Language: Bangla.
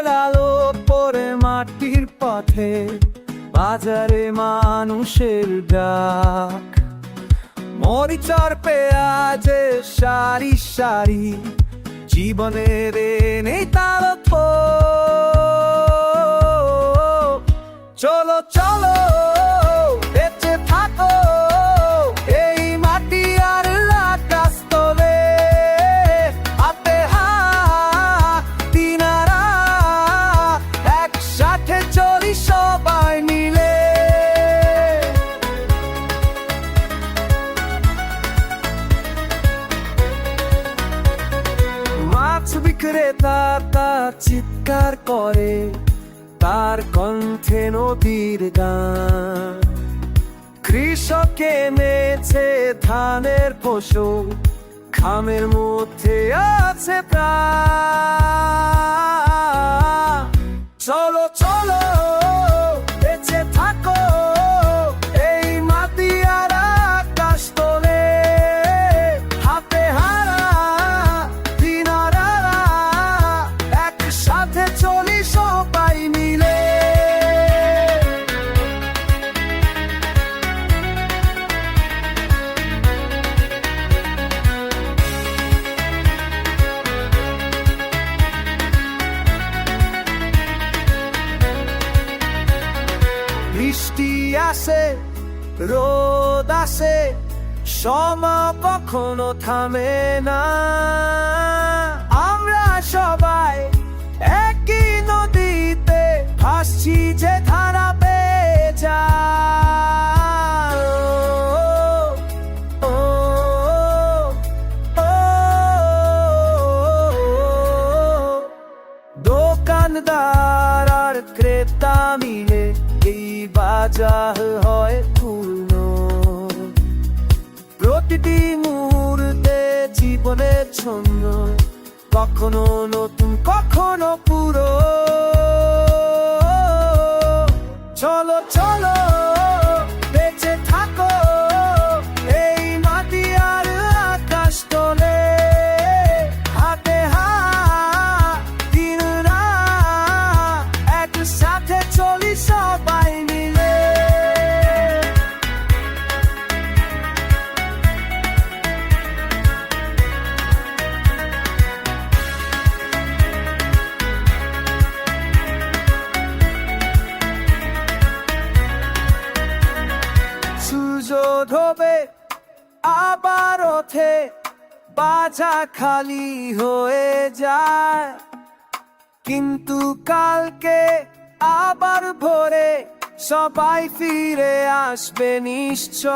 সূর্যের আলো পড়ে মাটির পথে, বাজারে মানুষের ডাক, মরিচর পেঁয়াজে সারি সারি, জীবনের নেই তার থোক। চলো চলো বেঁচে থাকো এই মাটি আর আকাশ তলে, হাতে হাত দিনারা একসাথে চলি সবাই মিলে। মাছ বিক্রেতা তার চিৎকার করে, তার কণ্ঠে নদীর গান। কৃষক এনেছে ধানের ফসল, খামের মধ্যে আছে প্রাণ। চলো চলো বেঁচে থাকো এই মাটি আর আকাশ তলে, হাতে হারা দিনারা একসাথে চলি সবাই মিলে। বৃষ্টি আসে রোদ আসে, সময় কখনো থামে না। আমরা সবাই একই নদীতে ভাসছি যে ধারা পেয়ে যায়। ও, ও, ও, দোকানদার আর ক্রেতা মিলে এই বাজার হয় পূর্ণ। প্রতিটি মুহূর্তে জীবনের ছন্দ, কখনো নতুন কখনো পুরো। চলো চলো বেঁচে থাকো এই মাটি আর আকাশ তলে, হাতে হাত দিনরা একসাথে চলি সবাই মিলে। সূর্য ডোবে আবার ওঠে, বাজার খালি হয়ে যায়, কিন্তু কালকে আবার ভোরে সবাই ফিরে আসবে নিশ্চয়।